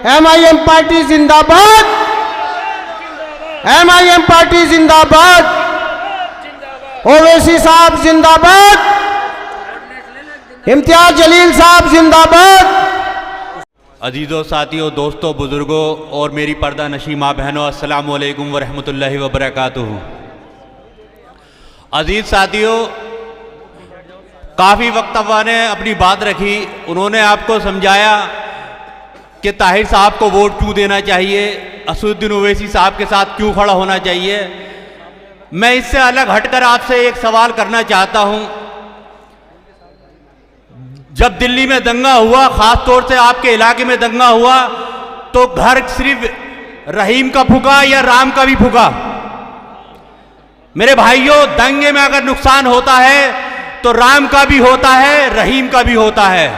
MIM party जिंदाबाद, MIM party जिंदाबाद, ओवैसी साहब जिंदाबाद, इम्तियाज जलील साहब जिंदाबाद। अजीज़ों, साथियों, दोस्तों, बुज़ुर्गों और मेरी पर्दा नशी माँ बहनों, अस्सलाम वालेकुम वरहमतुल्लाहि वबरकातुहू। अजीज़ साथियों, काफ़ी वक्त अव्वा ने अपनी बात रखी। उन्होंने आपको समझाया कि ताहिर साहब को वोट क्यों देना चाहिए, असदुद्दीन ओवैसी साहब के साथ क्यों खड़ा होना चाहिए। मैं इससे अलग हटकर आपसे एक सवाल करना चाहता हूं। जब दिल्ली में दंगा हुआ, खास तौर से आपके इलाके में दंगा हुआ, तो घर सिर्फ रहीम का फूका या राम का भी फूका। मेरे भाइयों, दंगे में अगर नुकसान होता है तो राम का भी होता है, रहीम का भी होता है,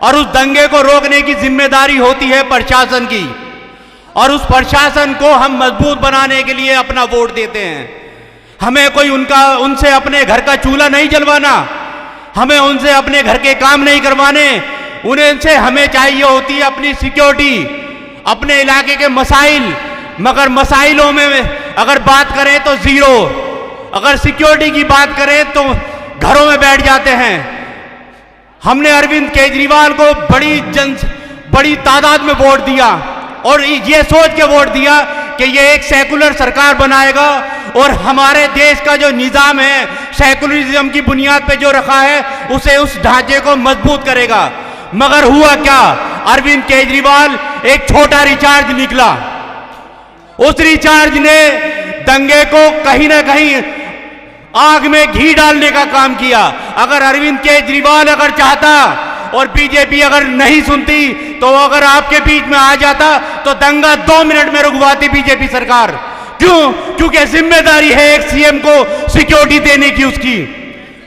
और उस दंगे को रोकने की जिम्मेदारी होती है प्रशासन की, और उस प्रशासन को हम मजबूत बनाने के लिए अपना वोट देते हैं। हमें कोई उनसे अपने घर का चूल्हा नहीं जलवाना, हमें उनसे अपने घर के काम नहीं करवाने, उनसे हमें चाहिए होती है अपनी सिक्योरिटी, अपने इलाके के मसाइल। मगर मसाइलों में अगर बात करें तो जीरो, अगर सिक्योरिटी की बात करें तो घरों में बैठ जाते हैं। हमने अरविंद केजरीवाल को बड़ी तादाद में वोट दिया, और ये सोच के वोट दिया कि ये एक सेकुलर सरकार बनाएगा और हमारे देश का जो निज़ाम है सेकुलरिज्म की बुनियाद पे जो रखा है उसे, उस ढांचे को मजबूत करेगा। मगर हुआ क्या? अरविंद केजरीवाल एक छोटा रिचार्ज निकला। उस रिचार्ज ने दंगे को कहीं ना कहीं आग में घी डालने का काम किया। अगर अरविंद केजरीवाल अगर चाहता और बीजेपी अगर नहीं सुनती, तो अगर आपके बीच में आ जाता तो दंगा 2 मिनट में रुकवाती बीजेपी सरकार। क्यों? क्योंकि जिम्मेदारी है एक सीएम को सिक्योरिटी देने की उसकी,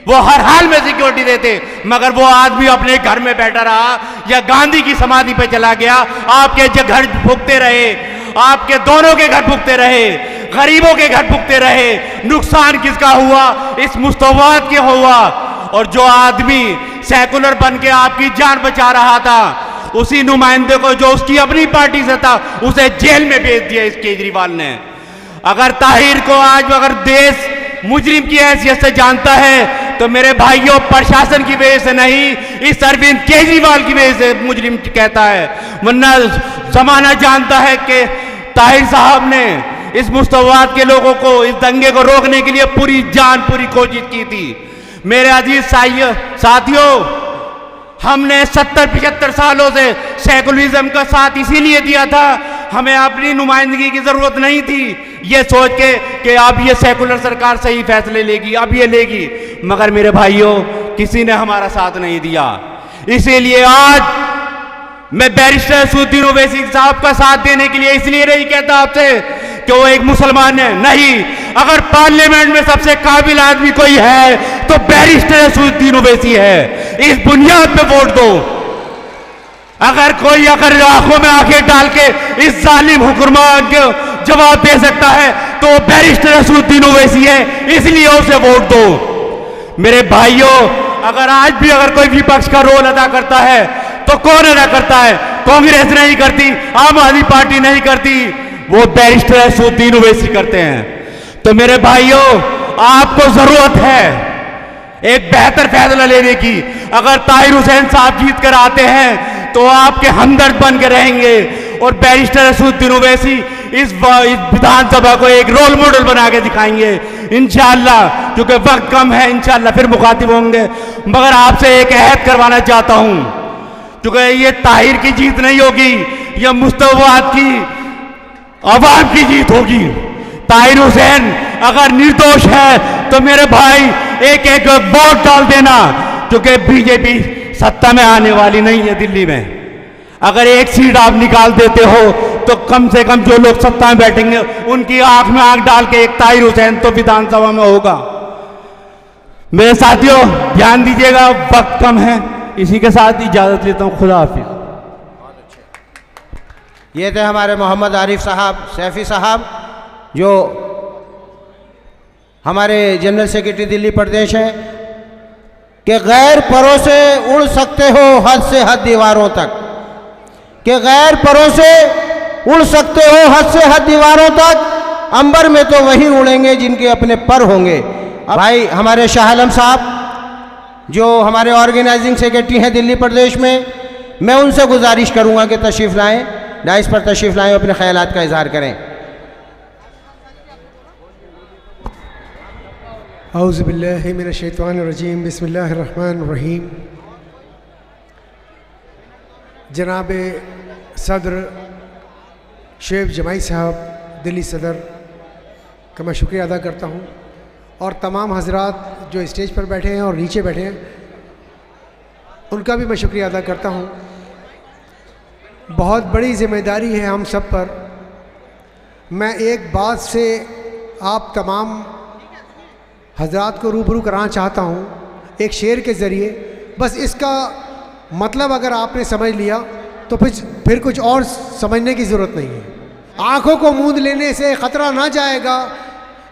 वो हर हाल में सिक्योरिटी देते। मगर वो आदमी अपने घर में बैठा रहा या गांधी की समाधि पे चला गया, आपके घर फूकते रहे, आपके दोनों के घर फूकते रहे, गरीबों के घर फूकते रहे। नुकसान किसका हुआ? इस मुस्तवाद के हुआ। और जो आदमी सेकुलर बन के आपकी जान बचा रहा था, उसी नुमाइंदे को जो उसकी अपनी पार्टी से था, उसे जेल में भेज दिया इस केजरीवाल ने। अगर ताहिर को आज अगर देश मुजरिम की हैसियत से जानता है तो मेरे भाइयों, प्रशासन की वजह से नहीं, इस अरविंद केजरीवाल की वजह से मुजरिम कहता है। वरना जमाना जानता है कि ताहिर साहब ने इस मुस्तवाद के लोगों को, इस दंगे को रोकने के लिए पूरी जान पूरी कोशिश की थी। मेरे अजीज साथियों, हमने 70-75 सालों से सेकुलरिज्म का साथ इसीलिए दिया था, हमें अपनी नुमाइंदगी की जरूरत नहीं थी ये सोच के कि अब ये सेकुलर सरकार सही फैसले लेगी, अब ये लेगी। मगर मेरे भाइयों, किसी ने हमारा साथ नहीं दिया। इसीलिए आज मैं बैरिस्टर असदुद्दीन ओवैसी साहब का साथ देने के लिए इसलिए नहीं कहता आपसे कि वो एक मुसलमान है, नहीं। अगर पार्लियामेंट में सबसे काबिल आदमी कोई है तो बैरिस्टर असदुद्दीन ओवैसी है। इस बुनियाद पे वोट दो। अगर कोई आंखों में आंखें डाल के इस जालिम हुक्मरान को जवाब दे सकता है तो बैरिस्टर असदुद्दीन ओवैसी है, इसलिए उसे वोट दो। मेरे भाइयों, अगर आज भी अगर कोई विपक्ष का रोल अदा करता है तो कौन अदा करता है? कांग्रेस नहीं करती, आम आदमी पार्टी नहीं करती, वो बैरिस्टर असदुद्दीन ओवैसी करते हैं। तो मेरे भाइयों, आपको जरूरत है एक बेहतर फैसला लेने की। अगर ताहिर हुसैन साहब जीत कर आते हैं तो आपके हमदर्द बन के रहेंगे, और बैरिस्टर असदुद्दीन ओवैसी इस विधानसभा को एक रोल मॉडल बना के दिखाएंगे इंशाअल्लाह। क्योंकि वक्त कम है, इंशाअल्लाह फिर मुखातिब होंगे। मगर आपसे एक अहद करवाना चाहता हूं, क्योंकि ये ताहिर की जीत नहीं होगी, यह मुस्तवाद की आवाम की जीत होगी। ताहिर हुसैन अगर निर्दोष है तो मेरे भाई एक एक वोट डाल देना, क्योंकि बीजेपी सत्ता में आने वाली नहीं है दिल्ली में। अगर एक सीट आप निकाल देते हो तो कम से कम जो लोग सत्ता में बैठेंगे उनकी आंख में आंख डाल के एक ताहिर हुसैन तो विधानसभा में होगा। मेरे साथियों, ध्यान दीजिएगा, वक्त कम है। इसी के साथ इजाजत लेता हूं। खुदा हाफिज। ये थे हमारे मोहम्मद आरिफ साहब, सैफी साहब, जो हमारे जनरल सेक्रेटरी दिल्ली प्रदेश हैं, कि गैर परों से उड़ सकते हो हद से हद दीवारों तक, कि गैर परों से उड़ सकते हो हद से हद दीवारों तक, अंबर में तो वही उड़ेंगे जिनके अपने पर होंगे। भाई हमारे शाह आलम साहब जो हमारे ऑर्गेनाइजिंग सेक्रेटरी हैं दिल्ली प्रदेश में, मैं उनसे गुजारिश करूंगा कि तशरीफ़ लाएं, डाइस पर तशरीफ़ लाएं, अपने ख्यालात का इजहार करें। औज़ु बिल्लाहि मिनश शैतानिर रजीम, बिस्मिल्लाहिर रहमानिर रहीम। जनाब सदर शुएब जमाई साहब दिल्ली सदर का मैं शुक्रिया अदा करता हूँ, और तमाम हजरात जो स्टेज पर बैठे हैं और नीचे बैठे हैं उनका भी मैं शुक्रिया अदा करता हूँ। बहुत बड़ी ज़िम्मेदारी है हम सब पर। मैं एक बात से आप तमाम हजरात को रूबरू कराना चाहता हूँ एक शेर के ज़रिए। बस इसका मतलब अगर आपने समझ लिया तो फिर कुछ और समझने की ज़रूरत नहीं है। आँखों को मूंद लेने से ख़तरा ना जाएगा,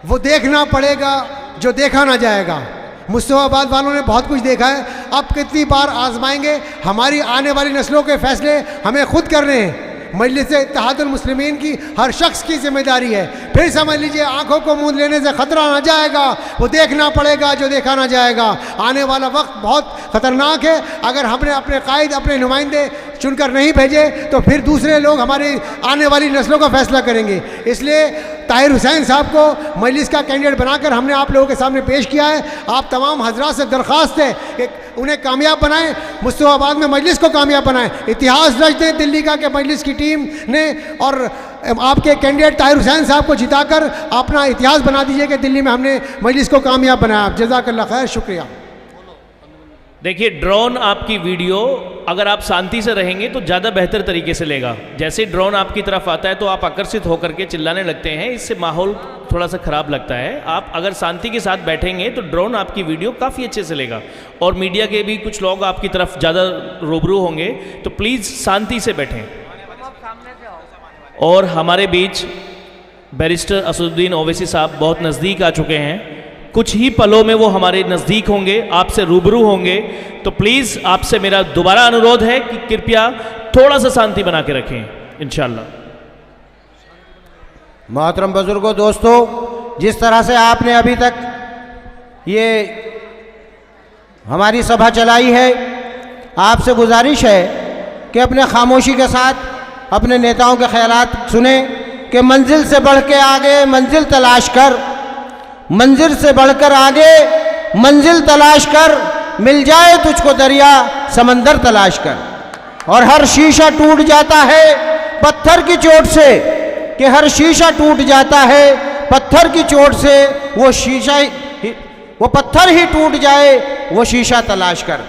वो देखना पड़ेगा जो देखा ना जाएगा। मुस्तफ़ाबाद वालों ने बहुत कुछ देखा है, अब कितनी बार आजमाएंगे। हमारी आने वाली नस्लों के फ़ैसले हमें खुद करने हैं। मजलिस इत्तेहादुल मुस्लिमीन की हर शख्स की जिम्मेदारी है। फिर समझ लीजिए, आंखों को मूंद लेने से खतरा ना जाएगा, वो देखना पड़ेगा जो देखा ना जाएगा। आने वाला वक्त बहुत ख़तरनाक है। अगर हमने अपने कायद, अपने नुमाइंदे चुनकर नहीं भेजे तो फिर दूसरे लोग हमारी आने वाली नस्लों का फैसला करेंगे। इसलिए ताहिर हुसैन साहब को मजलिस का कैंडिडेट बनाकर हमने आप लोगों के सामने पेश किया है। आप तमाम हजरात से दरख्वास्त है कि उन्हें कामयाब बनाएं, मुस्तफ़ाबाद में मजलिस को कामयाब बनाएं। इतिहास रच दें दिल्ली का कि मजलिस की टीम ने और आपके कैंडिडेट ताहिर हुसैन साहब को जिताकर अपना इतिहास बना दीजिए कि दिल्ली में हमने मजलिस को कामयाब बनाया। जज़ाकल्लाह खैर, शुक्रिया। देखिए, ड्रोन आपकी वीडियो अगर आप शांति से रहेंगे तो ज़्यादा बेहतर तरीके से लेगा। जैसे ही ड्रोन आपकी तरफ आता है तो आप आकर्षित होकर के चिल्लाने लगते हैं, इससे माहौल थोड़ा सा ख़राब लगता है। आप अगर शांति के साथ बैठेंगे तो ड्रोन आपकी वीडियो काफ़ी अच्छे से लेगा, और मीडिया के भी कुछ लोग आपकी तरफ ज़्यादा रूबरू होंगे, तो प्लीज़ शांति से बैठें। और हमारे बीच बैरिस्टर असदुद्दीन ओवैसी साहब बहुत नज़दीक आ चुके हैं। कुछ ही पलों में वो हमारे नज़दीक होंगे, आपसे रूबरू होंगे। तो प्लीज़ आपसे मेरा दोबारा अनुरोध है कि कृपया थोड़ा सा शांति बना के रखें इंशाअल्लाह। मोहतरम बुजुर्गों, दोस्तों, जिस तरह से आपने अभी तक ये हमारी सभा चलाई है, आपसे गुजारिश है कि अपने खामोशी के साथ अपने नेताओं के ख्यालात सुने कि मंजिल से बढ़ के आगे मंजिल तलाश कर, मंजिल से बढ़कर आगे मंजिल तलाश कर, मिल जाए तुझको दरिया समंदर तलाश कर। और हर शीशा टूट जाता है पत्थर की चोट से, कि हर शीशा टूट जाता है पत्थर की चोट से, वो शीशा वो पत्थर ही टूट जाए वो शीशा तलाश कर।